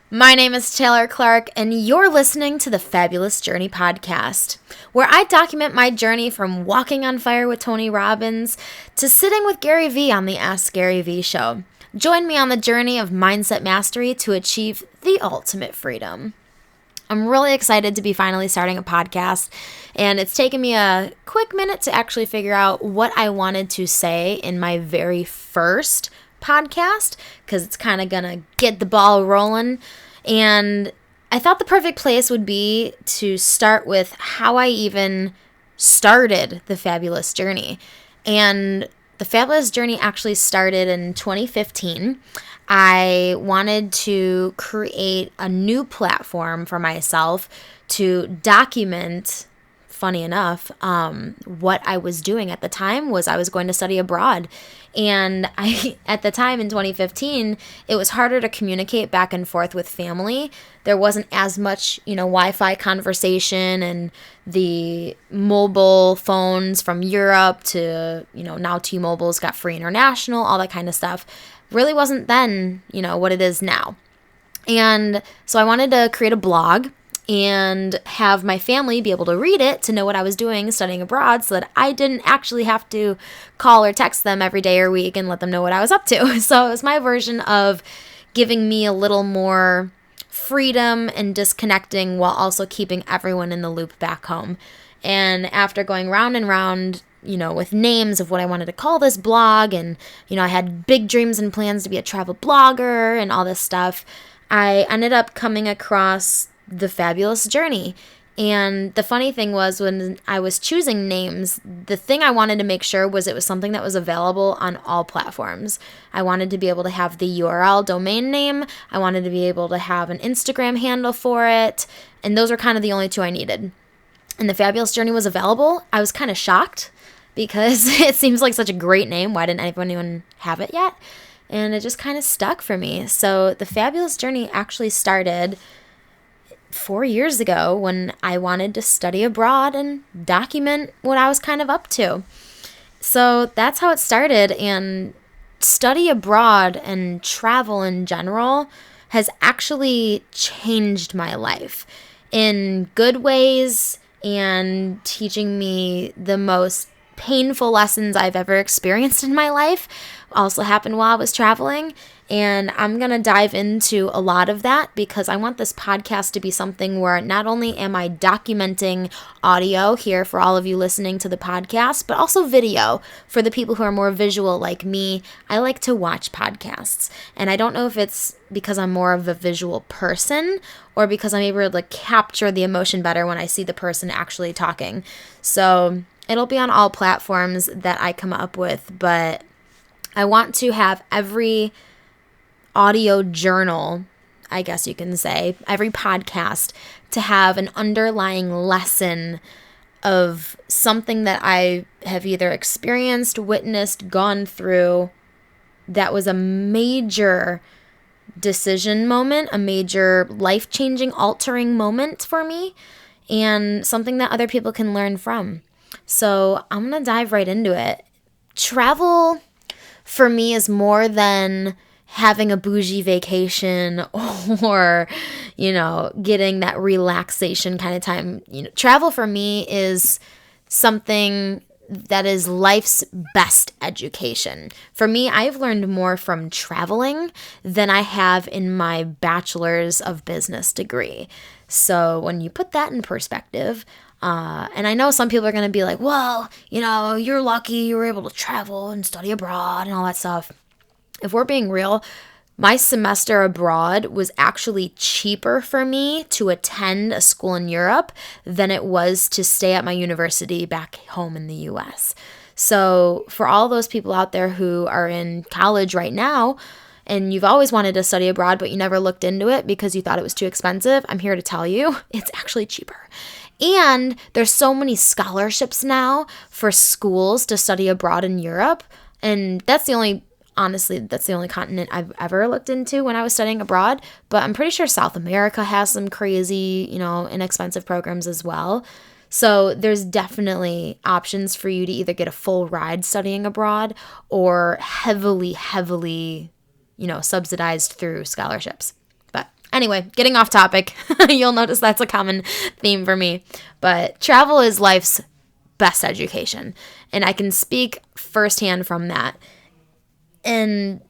My name is Taylor Clark, and you're listening to the Fabulous Journey podcast, where I document my journey from walking on fire with Tony Robbins to sitting with Gary Vee on the Ask Gary Vee Show. Join me on the journey of mindset mastery to achieve the ultimate freedom. I'm really excited to be finally starting a podcast, and it's taken me a quick minute to actually figure out what I wanted to say in my very first podcast, because it's kind of gonna get the ball rolling. And I thought the perfect place would be to start with how I even started the Fabulous Journey. And the Fabulous Journey actually started in 2015. I wanted to create a new platform for myself to document, funny enough, what I was doing at the time was I was going to study abroad. And at the time in 2015, it was harder to communicate back and forth with family. There wasn't as much, Wi-Fi conversation, and the mobile phones from Europe to, now T-Mobile's got free international, all that kind of stuff. Really wasn't then, what it is now. And so I wanted to create a blog and have my family be able to read it to know what I was doing studying abroad, so that I didn't actually have to call or text them every day or week and let them know what I was up to. So it was my version of giving me a little more freedom and disconnecting while also keeping everyone in the loop back home. And after going round and round, with names of what I wanted to call this blog, and, I had big dreams and plans to be a travel blogger and all this stuff, I ended up coming across the Fabulous Journey. And the funny thing was, when I was choosing names, the thing I wanted to make sure was it was something that was available on all platforms. I wanted to be able to have the URL domain name. I wanted to be able to have an Instagram handle for it. And those were kind of the only two I needed. And the Fabulous Journey was available. I was kind of shocked because it seems like such a great name. Why didn't anyone have it yet? And it just kind of stuck for me. So the Fabulous Journey actually started 4 years ago when I wanted to study abroad and document what I was kind of up to. So that's how it started. And study abroad and travel in general has actually changed my life in good ways and teaching me the most painful lessons I've ever experienced in my life also happened while I was traveling. And I'm going to dive into a lot of that because I want this podcast to be something where not only am I documenting audio here for all of you listening to the podcast, but also video for the people who are more visual like me. I like to watch podcasts. And I don't know if it's because I'm more of a visual person or because I'm able to capture the emotion better when I see the person actually talking. So it'll be on all platforms that I come up with, but I want to have every audio journal, I guess you can say, every podcast to have an underlying lesson of something that I have either experienced, witnessed, gone through that was a major decision moment, a major life-changing, altering moment for me, and something that other people can learn from. So I'm going to dive right into it. Travel for me is more than having a bougie vacation or, getting that relaxation kind of time. Travel for me is something that is life's best education. For me, I've learned more from traveling than I have in my bachelor's of business degree. So when you put that in perspective, and I know some people are going to be like, well, you're lucky you were able to travel and study abroad and all that stuff. If we're being real, my semester abroad was actually cheaper for me to attend a school in Europe than it was to stay at my university back home in the US. So for all those people out there who are in college right now, and you've always wanted to study abroad, but you never looked into it because you thought it was too expensive, I'm here to tell you, it's actually cheaper. And there's so many scholarships now for schools to study abroad in Europe. And that's the only continent I've ever looked into when I was studying abroad. But I'm pretty sure South America has some crazy, inexpensive programs as well. So there's definitely options for you to either get a full ride studying abroad or heavily subsidized through scholarships. But anyway, getting off topic, you'll notice that's a common theme for me. But travel is life's best education, and I can speak firsthand from that. And,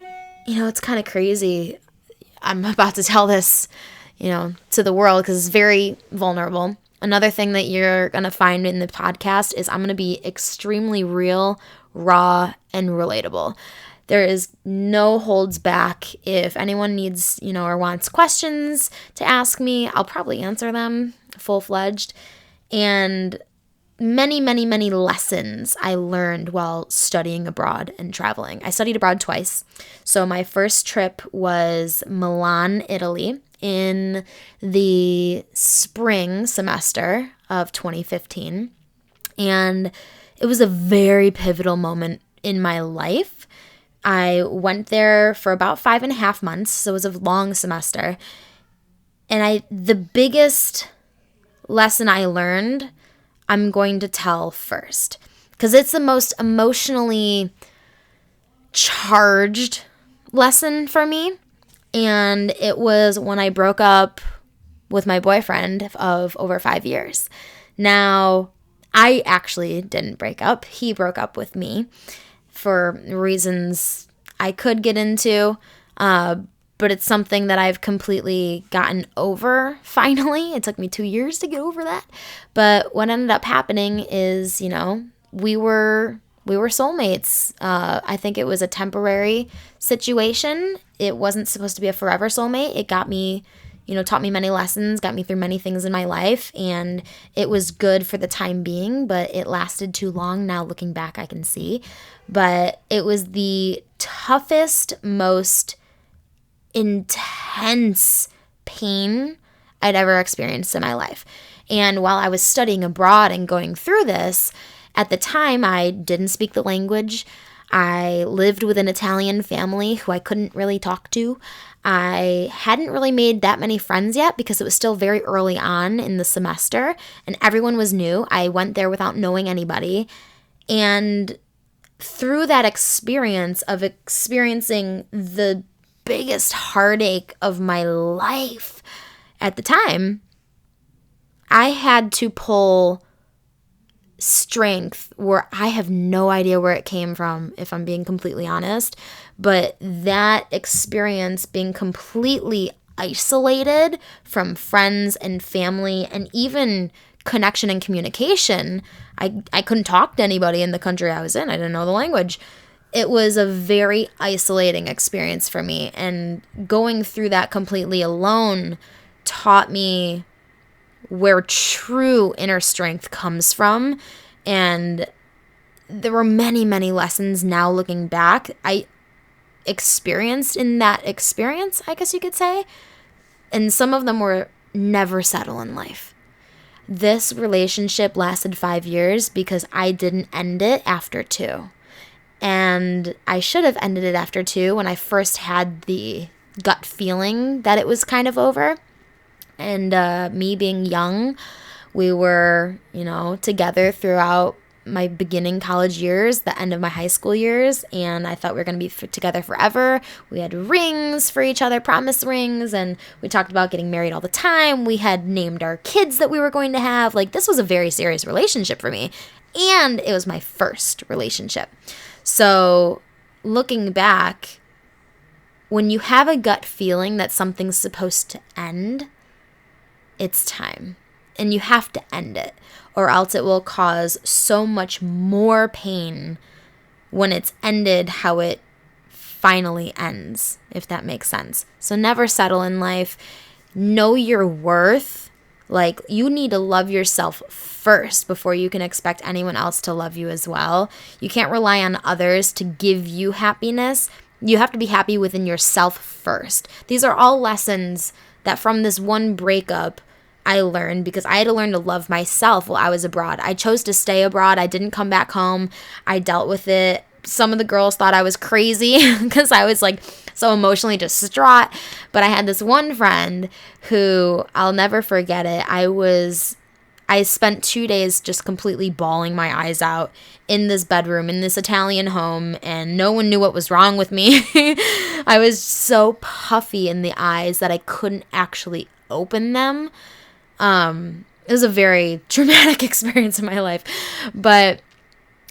it's kind of crazy. I'm about to tell this, to the world because it's very vulnerable. Another thing that you're going to find in the podcast is I'm going to be extremely real, raw, and relatable. There is no holds back. If anyone needs, or wants questions to ask me, I'll probably answer them full-fledged. And many, many, many lessons I learned while studying abroad and traveling. I studied abroad twice. So my first trip was Milan, Italy, in the spring semester of 2015. And it was a very pivotal moment in my life. I went there for about 5.5 months, so it was a long semester. And the biggest lesson I learned, I'm going to tell first, because it's the most emotionally charged lesson for me. And it was when I broke up with my boyfriend of over 5 years. Now, I actually didn't break up. He broke up with me for reasons I could get into, but it's something that I've completely gotten over, finally. It took me 2 years to get over that. But what ended up happening is, we were soulmates. I think it was a temporary situation. It wasn't supposed to be a forever soulmate. It got me, taught me many lessons, got me through many things in my life, and it was good for the time being, but it lasted too long. Now looking back, I can see. But it was the toughest, most intense pain I'd ever experienced in my life. And while I was studying abroad and going through this, at the time, I didn't speak the language. I lived with an Italian family who I couldn't really talk to. I hadn't really made that many friends yet because it was still very early on in the semester and everyone was new. I went there without knowing anybody. And through that experience of experiencing the biggest heartache of my life at the time, I had to pull strength where I have no idea where it came from, if I'm being completely honest. But that experience, being completely isolated from friends and family and even connection and communication, I couldn't talk to anybody in the country I was in. I didn't know the language. It was a very isolating experience for me, and going through that completely alone taught me where true inner strength comes from. And there were many, many lessons now looking back I experienced in that experience, I guess you could say. And some of them were never settle in life. This relationship lasted 5 years because I didn't end it after 2. And I should have ended it after 2 when I first had the gut feeling that it was kind of over. And me being young, we were, together throughout my beginning college years, the end of my high school years, and I thought we were going to be together forever. We had rings for each other, promise rings, and we talked about getting married all the time. We had named our kids that we were going to have. This was a very serious relationship for me, and it was my first relationship. So looking back, when you have a gut feeling that something's supposed to end, it's time. And you have to end it, or else it will cause so much more pain when it's ended how it finally ends, if that makes sense. So never settle in life. Know your worth. You need to love yourself first before you can expect anyone else to love you as well. You can't rely on others to give you happiness. You have to be happy within yourself first. These are all lessons that from this one breakup I learned, because I had to learn to love myself while I was abroad. I chose to stay abroad. I didn't come back home. I dealt with it. Some of the girls thought I was crazy because I was so emotionally distraught. But I had this one friend who, I'll never forget it. I was I spent 2 days just completely bawling my eyes out in this bedroom, in this Italian home, and no one knew what was wrong with me. I was so puffy in the eyes that I couldn't actually open them. It was a very traumatic experience in my life. But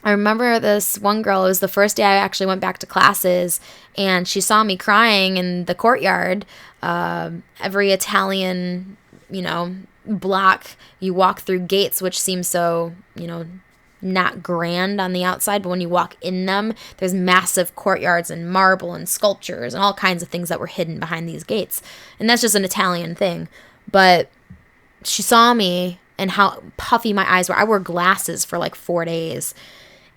I remember this one girl, it was the first day I actually went back to classes, and she saw me crying in the courtyard. Every Italian, block, you walk through gates, which seem so, not grand on the outside, but when you walk in them, there's massive courtyards and marble and sculptures and all kinds of things that were hidden behind these gates. And that's just an Italian thing. But she saw me and how puffy my eyes were. I wore glasses for like 4 days.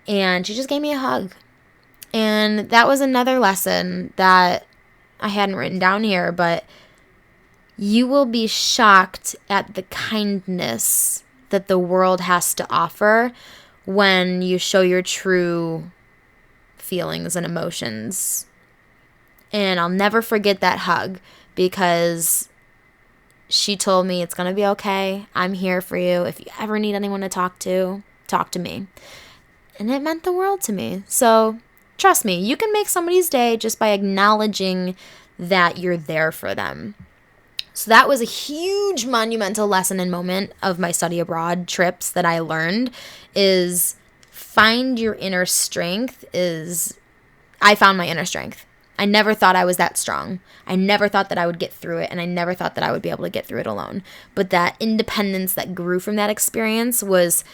And she just gave me a hug. And that was another lesson that I hadn't written down here, but you will be shocked at the kindness that the world has to offer when you show your true feelings and emotions. And I'll never forget that hug, because she told me, it's going to be okay. I'm here for you. If you ever need anyone to talk to me. And it meant the world to me. So trust me, you can make somebody's day just by acknowledging that you're there for them. So that was a huge monumental lesson and moment of my study abroad trips that I learned, is find your inner strength. I found my inner strength. I never thought I was that strong. I never thought that I would get through it, and I never thought that I would be able to get through it alone. But that independence that grew from that experience was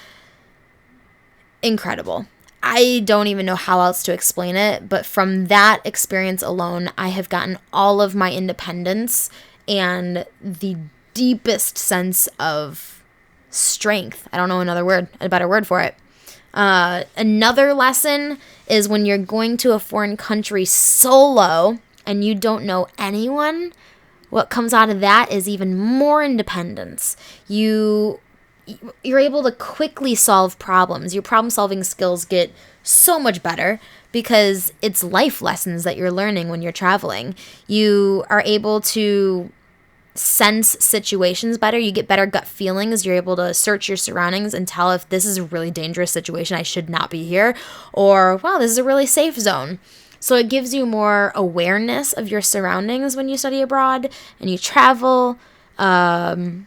incredible. I don't even know how else to explain it, but from that experience alone, I have gotten all of my independence and the deepest sense of strength. I don't know a better word for it. Another lesson is when you're going to a foreign country solo and you don't know anyone, what comes out of that is even more independence. You're able to quickly solve problems. Your problem-solving skills get so much better because it's life lessons that you're learning when you're traveling. You are able to sense situations better. You get better gut feelings. You're able to search your surroundings and tell if this is a really dangerous situation, I should not be here, or, wow, this is a really safe zone. So it gives you more awareness of your surroundings when you study abroad and you travel. I'm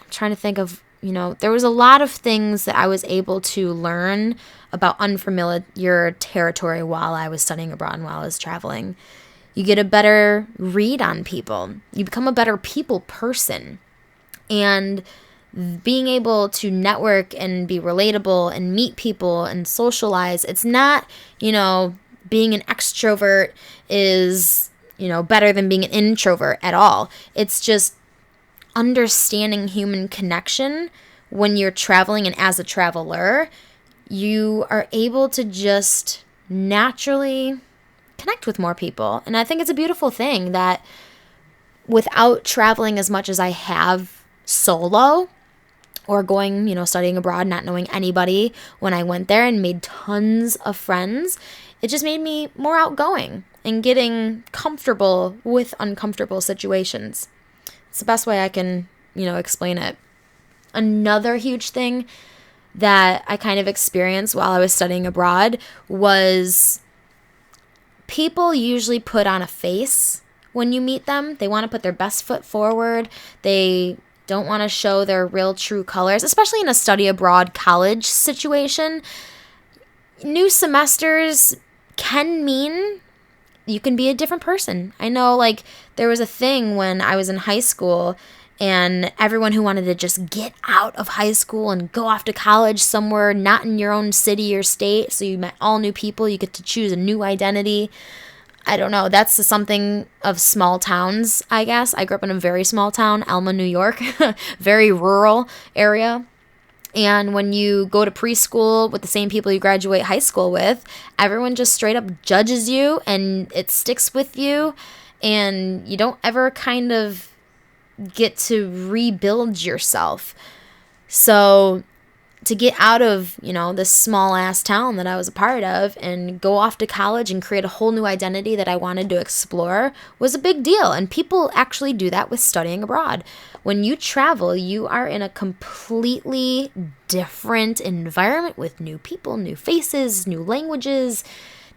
trying to think of, there was a lot of things that I was able to learn about unfamiliar territory while I was studying abroad and while I was traveling. You get a better read on people. You become a better people person. And being able to network and be relatable and meet people and socialize, it's not, being an extrovert is, better than being an introvert at all. It's just understanding human connection. When you're traveling and as a traveler, you are able to just naturally connect with more people. And I think it's a beautiful thing that without traveling as much as I have solo or going, studying abroad, not knowing anybody when I went there and made tons of friends, it just made me more outgoing and getting comfortable with uncomfortable situations. It's the best way I can, explain it. Another huge thing that I kind of experienced while I was studying abroad was people usually put on a face when you meet them. They want to put their best foot forward. They don't want to show their real true colors, especially in a study abroad college situation. New semesters can mean you can be a different person. I know, there was a thing when I was in high school and everyone who wanted to just get out of high school and go off to college somewhere not in your own city or state, so you met all new people, you get to choose a new identity. I don't know, that's something of small towns, I guess. I grew up in a very small town, Alma, New York, very rural area. And when you go to preschool with the same people you graduate high school with, everyone just straight up judges you and it sticks with you, and you don't ever kind of get to rebuild yourself. So to get out of, this small ass town that I was a part of and go off to college and create a whole new identity that I wanted to explore was a big deal. And people actually do that with studying abroad. When you travel, you are in a completely different environment with new people, new faces, new languages,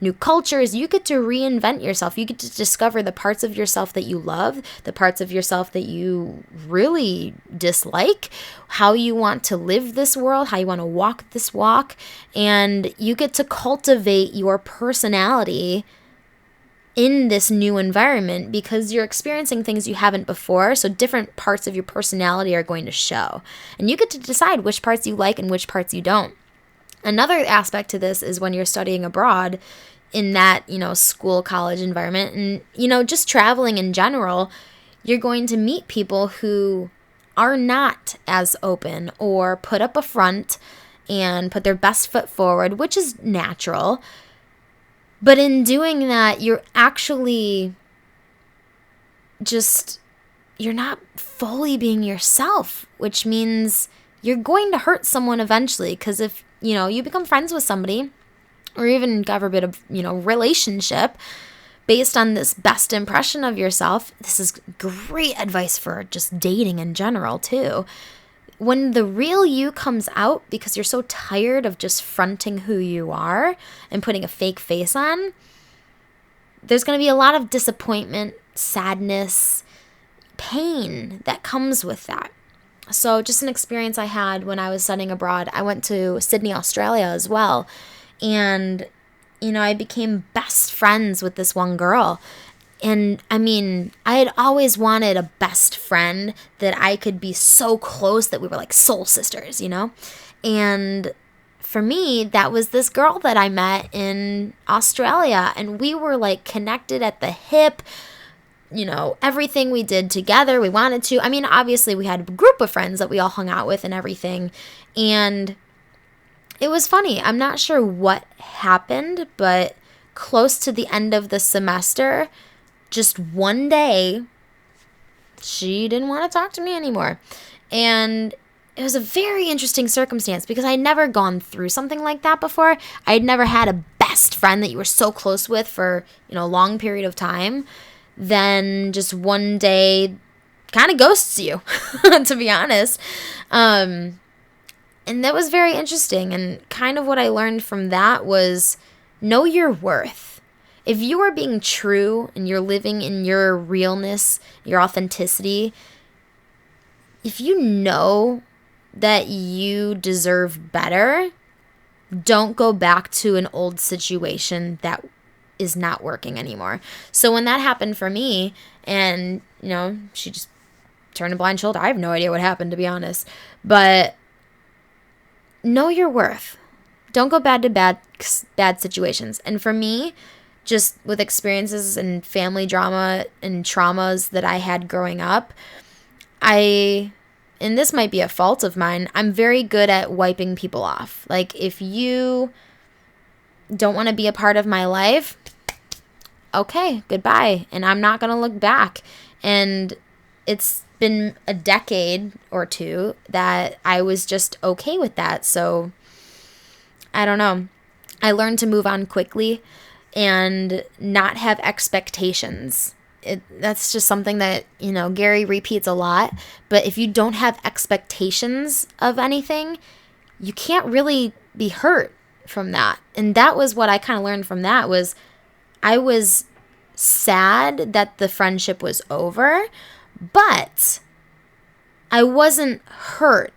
new cultures. You get to reinvent yourself. You get to discover the parts of yourself that you love, the parts of yourself that you really dislike, how you want to live this world, how you want to walk this walk, and you get to cultivate your personality in this new environment because you're experiencing things you haven't before, so different parts of your personality are going to show. And you get to decide which parts you like and which parts you don't. Another aspect to this is when you're studying abroad in that, school, college environment and, just traveling in general, you're going to meet people who are not as open or put up a front and put their best foot forward, which is natural. But in doing that, you're actually you're not fully being yourself, which means you're going to hurt someone eventually. Because if, you become friends with somebody or even have a bit of, relationship based on this best impression of yourself, this is great advice for just dating in general too. When the real you comes out because you're so tired of just fronting who you are and putting a fake face on, there's going to be a lot of disappointment, sadness, pain that comes with that. So just an experience I had when I was studying abroad. I went to Sydney, Australia as well. And, I became best friends with this one girl. And I had always wanted a best friend that I could be so close that we were like soul sisters, And for me, that was this girl that I met in Australia. And we were like connected at the hip. Everything we did together, we wanted to. Obviously we had a group of friends that we all hung out with and everything. And it was funny. I'm not sure what happened, but close to the end of the semester, just one day, she didn't want to talk to me anymore. And it was a very interesting circumstance because I'd never gone through something like that before. I'd never had a best friend that you were so close with for, a long period of time. Then just one day kind of ghosts you, to be honest. And that was very interesting. And kind of what I learned from that was know your worth. If you are being true and you're living in your realness, your authenticity, if you know that you deserve better, don't go back to an old situation that is not working anymore. So when that happened for me and, she just turned a blind shoulder, I have no idea what happened, to be honest. But know your worth. Don't go bad to bad situations. And for me, just with experiences and family drama and traumas that I had growing up, and this might be a fault of mine, I'm very good at wiping people off. Like, if you don't want to be a part of my life, okay, goodbye. And I'm not going to look back. And it's been a decade or two that I was just okay with that. So I don't know. I learned to move on quickly and not have expectations. That's just something that, Gary repeats a lot. But if you don't have expectations of anything, you can't really be hurt from that. And that was what I kind of learned from that was I was sad that the friendship was over, but I wasn't hurt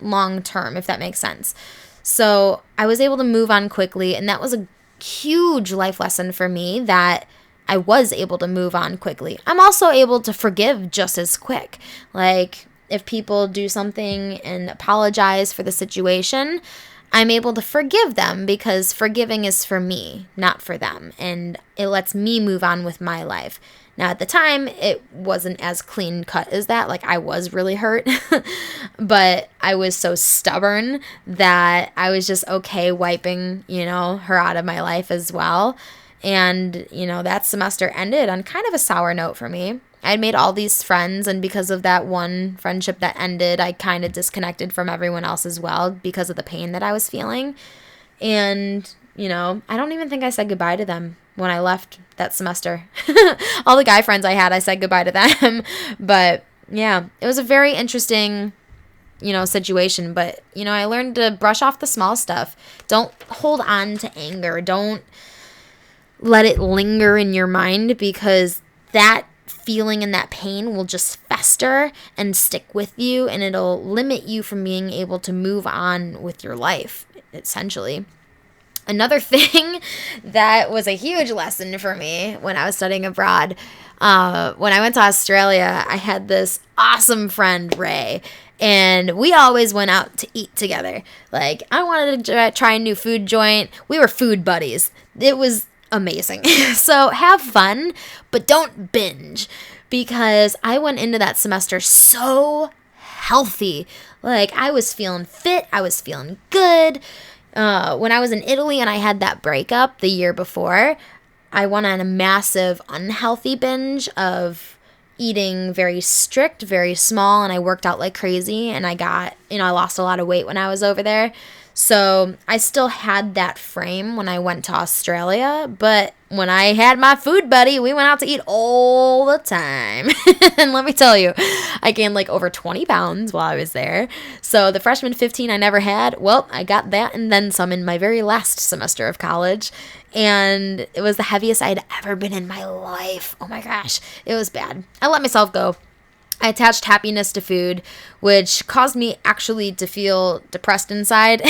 long term, if that makes sense. So I was able to move on quickly, and that was a huge life lesson for me that I was able to move on quickly. I'm also able to forgive just as quick. Like, if people do something and apologize for the situation, I'm able to forgive them because forgiving is for me, not for them. And it lets me move on with my life. Now, at the time, it wasn't as clean cut as that. Like, I was really hurt. But I was so stubborn that I was just okay wiping, her out of my life as well. And, that semester ended on kind of a sour note for me. I'd made all these friends, and because of that one friendship that ended, I kind of disconnected from everyone else as well because of the pain that I was feeling. And, I don't even think I said goodbye to them when I left that semester. All the guy friends I had, I said goodbye to them. But yeah, it was a very interesting, situation. But, I learned to brush off the small stuff. Don't hold on to anger. Don't let it linger in your mind, because that feeling and that pain will just fester and stick with you, and it'll limit you from being able to move on with your life, essentially. Another thing that was a huge lesson for me when I was studying abroad, when I went to Australia, I had this awesome friend, Ray, and we always went out to eat together. Like, I wanted to try a new food joint. We were food buddies. It was amazing. So have fun, but don't binge, because I went into that semester so healthy. Like, I was feeling fit. I was feeling good. When I was in Italy and I had that breakup the year before, I went on a massive unhealthy binge of eating very strict, very small, and I worked out like crazy, and I lost a lot of weight when I was over there. So I still had that frame when I went to Australia, but when I had my food buddy, we went out to eat all the time. And let me tell you, I gained like over 20 pounds while I was there. So the freshman 15 I never had, well, I got that and then some in my very last semester of college. And it was the heaviest I'd ever been in my life. Oh my gosh, it was bad. I let myself go. I attached happiness to food, which caused me actually to feel depressed inside,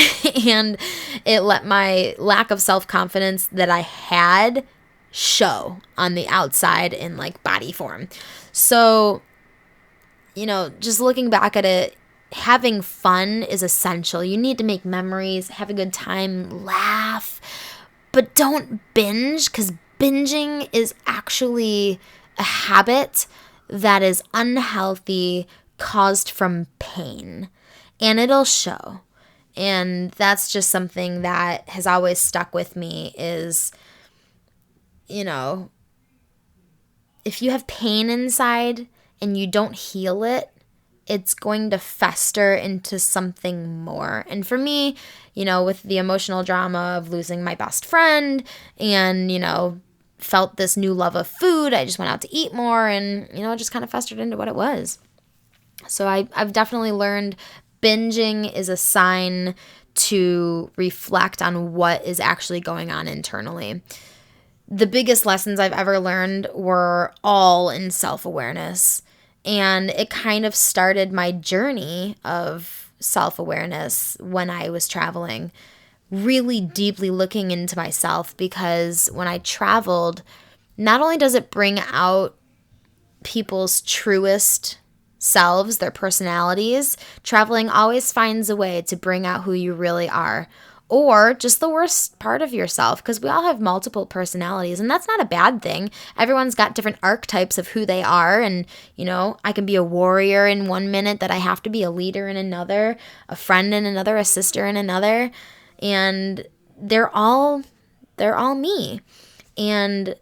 and it let my lack of self-confidence that I had show on the outside in like body form. So, just looking back at it, having fun is essential. You need to make memories, have a good time, laugh, but don't binge, because binging is actually a habit that is unhealthy, caused from pain, and it'll show. And that's just something that has always stuck with me is, if you have pain inside and you don't heal it, it's going to fester into something more. And for me, with the emotional drama of losing my best friend and, felt this new love of food, I just went out to eat more, and it just kind of festered into what it was. So I've definitely learned binging is a sign to reflect on what is actually going on internally. The biggest lessons I've ever learned were all in self-awareness, and it kind of started my journey of self-awareness when I was traveling, really deeply looking into myself, because when I traveled, not only does it bring out people's truest selves, their personalities, traveling always finds a way to bring out who you really are, or just the worst part of yourself, because we all have multiple personalities, and that's not a bad thing. Everyone's got different archetypes of who they are, and I can be a warrior in one minute that I have to be a leader in another, a friend in another, a sister in another. And they're all me. And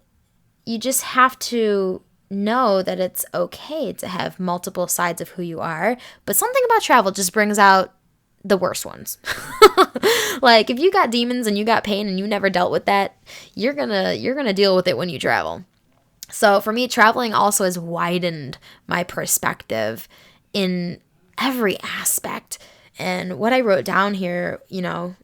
you just have to know that it's okay to have multiple sides of who you are. But something about travel just brings out the worst ones. Like, if you got demons and you got pain and you never dealt with that, you're gonna deal with it when you travel. So for me, traveling also has widened my perspective in every aspect. And what I wrote down here,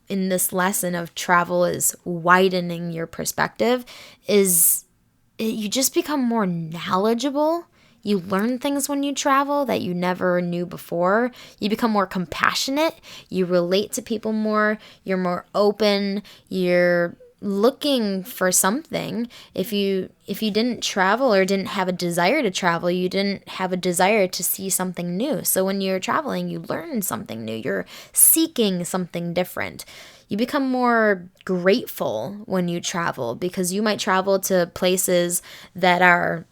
in this lesson of travel is widening your perspective, you just become more knowledgeable. You learn things when you travel that you never knew before. You become more compassionate. You relate to people more. You're more open. You're looking for something. If you didn't travel or didn't have a desire to travel, you didn't have a desire to see something new. So when you're traveling, you learn something new. You're seeking something different. You become more grateful when you travel, because you might travel to places that are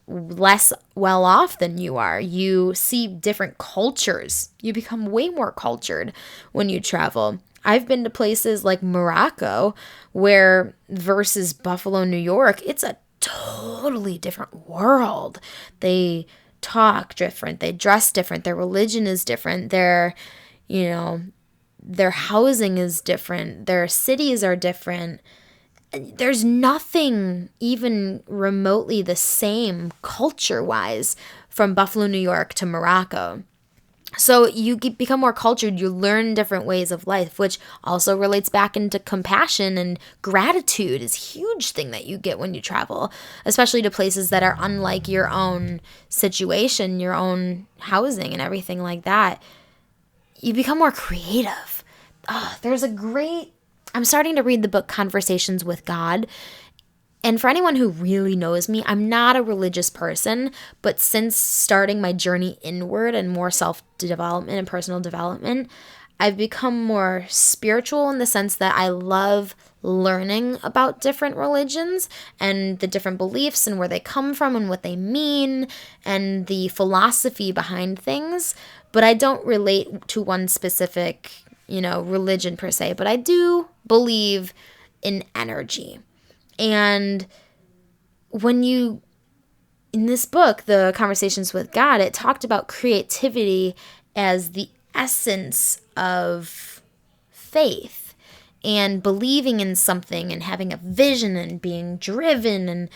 less well off than you are. You see different cultures. You become way more cultured when you travel. I've been to places like Morocco where versus Buffalo, New York, it's a totally different world. They talk different, they dress different, their religion is different, their housing is different, their cities are different. There's nothing even remotely the same culture-wise from Buffalo, New York to Morocco. So you become more cultured, you learn different ways of life, which also relates back into compassion, and gratitude is a huge thing that you get when you travel, especially to places that are unlike your own situation, your own housing and everything like that. You become more creative. I'm starting to read the book Conversations with God. And for anyone who really knows me, I'm not a religious person, but since starting my journey inward and more self-development and personal development, I've become more spiritual in the sense that I love learning about different religions and the different beliefs and where they come from and what they mean and the philosophy behind things. But I don't relate to one specific, religion per se, but I do believe in energy. And in this book, the Conversations with God, it talked about creativity as the essence of faith and believing in something and having a vision and being driven, and,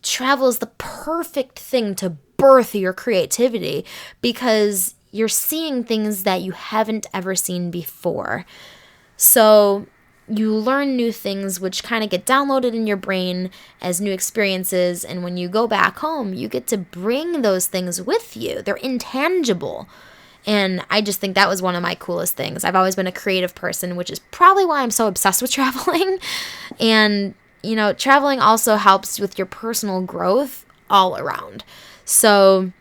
travel is the perfect thing to birth your creativity because you're seeing things that you haven't ever seen before. So you learn new things which kind of get downloaded in your brain as new experiences, and when you go back home, you get to bring those things with you. They're intangible. And I just think that was one of my coolest things. I've always been a creative person, which is probably why I'm so obsessed with traveling. And, traveling also helps with your personal growth all around. So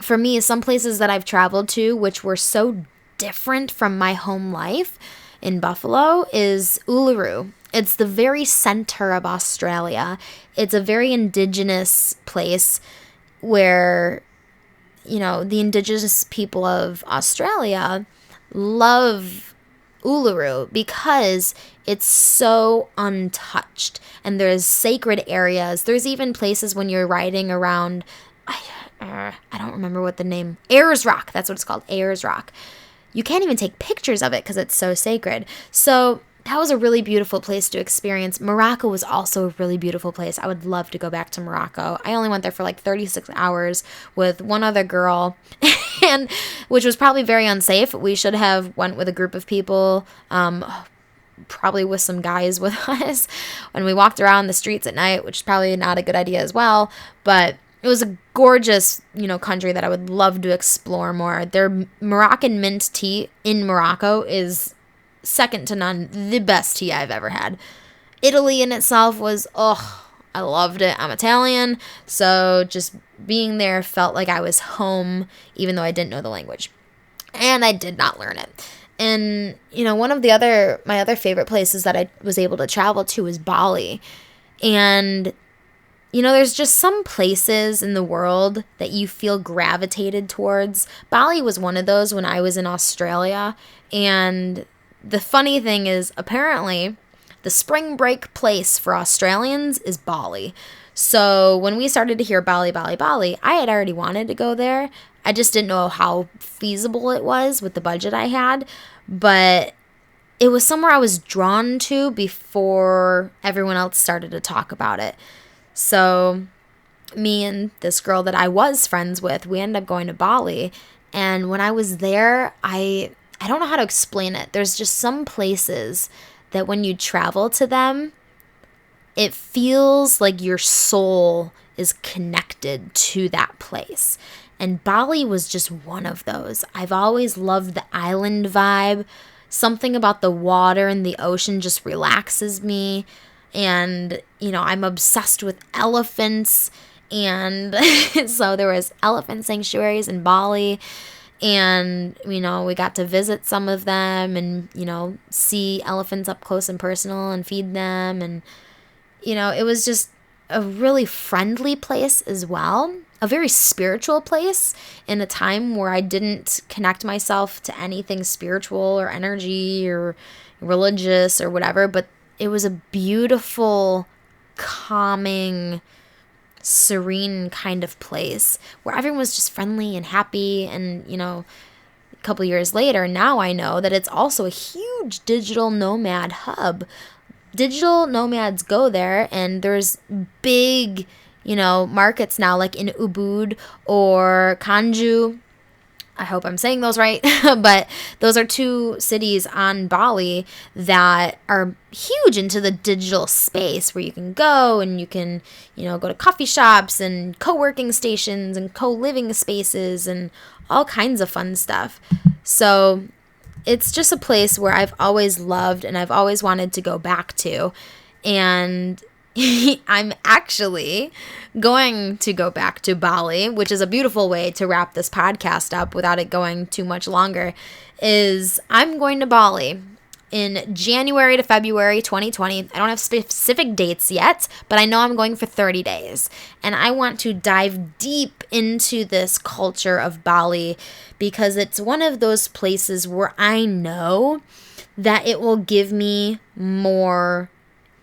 for me, some places that I've traveled to, which were so different from my home life in Buffalo, is Uluru. It's the very center of Australia. It's a very indigenous place where, the indigenous people of Australia love Uluru because it's so untouched, and there's sacred areas. There's even places when you're riding around, I don't remember what the name, Ayers Rock, that's what it's called, Ayers Rock. You can't even take pictures of it because it's so sacred. So that was a really beautiful place to experience. Morocco was also a really beautiful place. I would love to go back to Morocco. I only went there for like 36 hours with one other girl, and which was probably very unsafe. We should have went with a group of people, probably with some guys with us when we walked around the streets at night, which is probably not a good idea as well. But it was a gorgeous, country that I would love to explore more. Their Moroccan mint tea in Morocco is second to none, the best tea I've ever had. Italy in itself was, I loved it. I'm Italian, so just being there felt like I was home, even though I didn't know the language. And I did not learn it. And, one of my other favorite places that I was able to travel to was Bali. And there's just some places in the world that you feel gravitated towards. Bali was one of those when I was in Australia. And the funny thing is, apparently, the spring break place for Australians is Bali. So when we started to hear Bali, Bali, Bali, I had already wanted to go there. I just didn't know how feasible it was with the budget I had. But it was somewhere I was drawn to before everyone else started to talk about it. So me and this girl that I was friends with, we ended up going to Bali. And when I was there, I don't know how to explain it. There's just some places that when you travel to them, it feels like your soul is connected to that place. And Bali was just one of those. I've always loved the island vibe. Something about the water and the ocean just relaxes me. And, I'm obsessed with elephants. And so there was elephant sanctuaries in Bali. And, we got to visit some of them and, see elephants up close and personal and feed them. And, it was just a really friendly place as well. a very spiritual place in a time where I didn't connect myself to anything spiritual or energy or religious or whatever, but it was a beautiful, calming, serene kind of place where everyone was just friendly and happy. And, a couple years later, now I know that it's also a huge digital nomad hub. Digital nomads go there, and there's big markets now, like in Ubud or Kanju. I hope I'm saying those right, but those are two cities on Bali that are huge into the digital space, where you can go and you can, go to coffee shops and co-working stations and co-living spaces and all kinds of fun stuff. So it's just a place where I've always loved and I've always wanted to go back to. And I'm actually going to go back to Bali, which is a beautiful way to wrap this podcast up without it going too much longer, is I'm going to Bali in January to February 2020. I don't have specific dates yet, but I know I'm going for 30 days. And I want to dive deep into this culture of Bali because it's one of those places where I know that it will give me more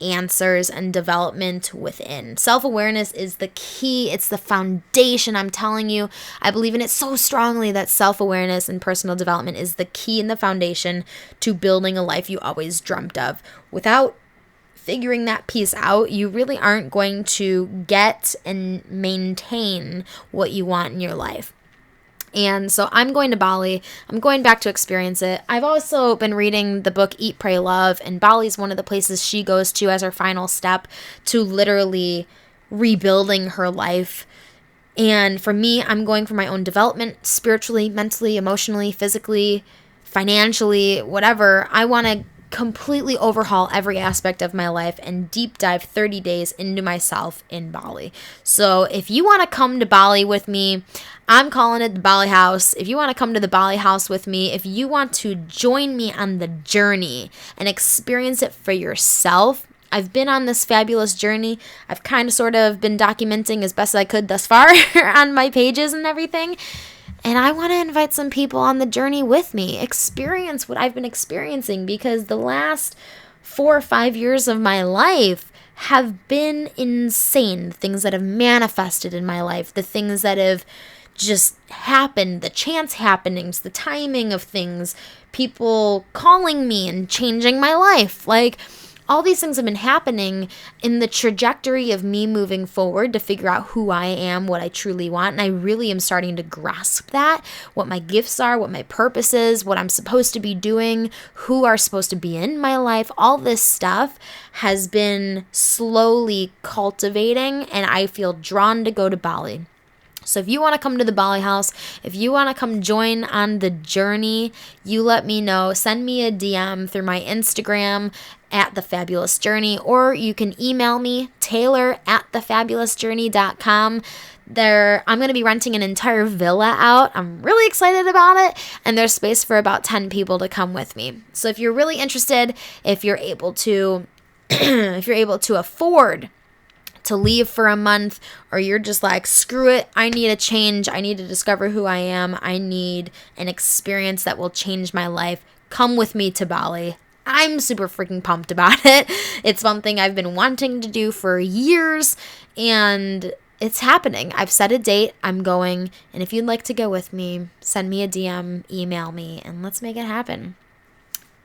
answers and development within. Self-awareness is the key. It's the foundation. I'm telling you, I believe in it so strongly that self-awareness and personal development is the key and the foundation to building a life you always dreamt of. Without figuring that piece out, you really aren't going to get and maintain what you want in your life. And so I'm going to Bali. I'm going back to experience it. I've also been reading the book Eat, Pray, Love, and Bali is one of the places she goes to as her final step to literally rebuilding her life. And for me, I'm going for my own development, spiritually, mentally, emotionally, physically, financially, whatever. I want to completely overhaul every aspect of my life and deep dive 30 days into myself in Bali. So if you want to come to Bali with me, I'm calling it the Bali House. If you want to come to the Bali House with me, if you want to join me on the journey and experience it for yourself, I've been on this fabulous journey. I've kind of sort of been documenting as best I could thus far on my pages and everything. And I want to invite some people on the journey with me, experience what I've been experiencing, because the last 4 or 5 years of my life have been insane. The things that have manifested in my life, the things that have just happened, the chance happenings, the timing of things, people calling me and changing my life. Like, all these things have been happening in the trajectory of me moving forward to figure out who I am, what I truly want. And I really am starting to grasp that, what my gifts are, what my purpose is, what I'm supposed to be doing, who are supposed to be in my life. All this stuff has been slowly cultivating, and I feel drawn to go to Bali. So if you want to come to the Bali House, if you want to come join on the journey, you let me know. Send me a DM through my Instagram at The Fabulous Journey, or you can email me, taylor@thefabulousjourney.com. I'm going to be renting an entire villa out. I'm really excited about it, and there's space for about 10 people to come with me. So if you're really interested, if you're able to afford to leave for a month, or you're just like, screw it, I need a change, I need to discover who I am, I need an experience that will change my life, come with me to Bali. I'm super freaking pumped about it. It's something I've been wanting to do for years, and it's happening. I've set a date, I'm going, and if you'd like to go with me, send me a DM, email me, and let's make it happen.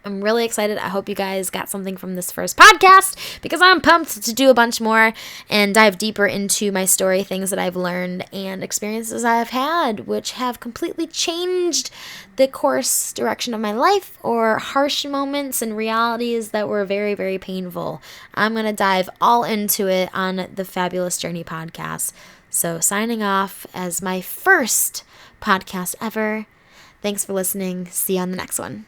I'm really excited. I hope you guys got something from this first podcast, because I'm pumped to do a bunch more and dive deeper into my story, things that I've learned and experiences I've had, which have completely changed the course direction of my life, or harsh moments and realities that were very, very painful. I'm going to dive all into it on the Fabulous Journey podcast. So signing off as my first podcast ever. Thanks for listening. See you on the next one.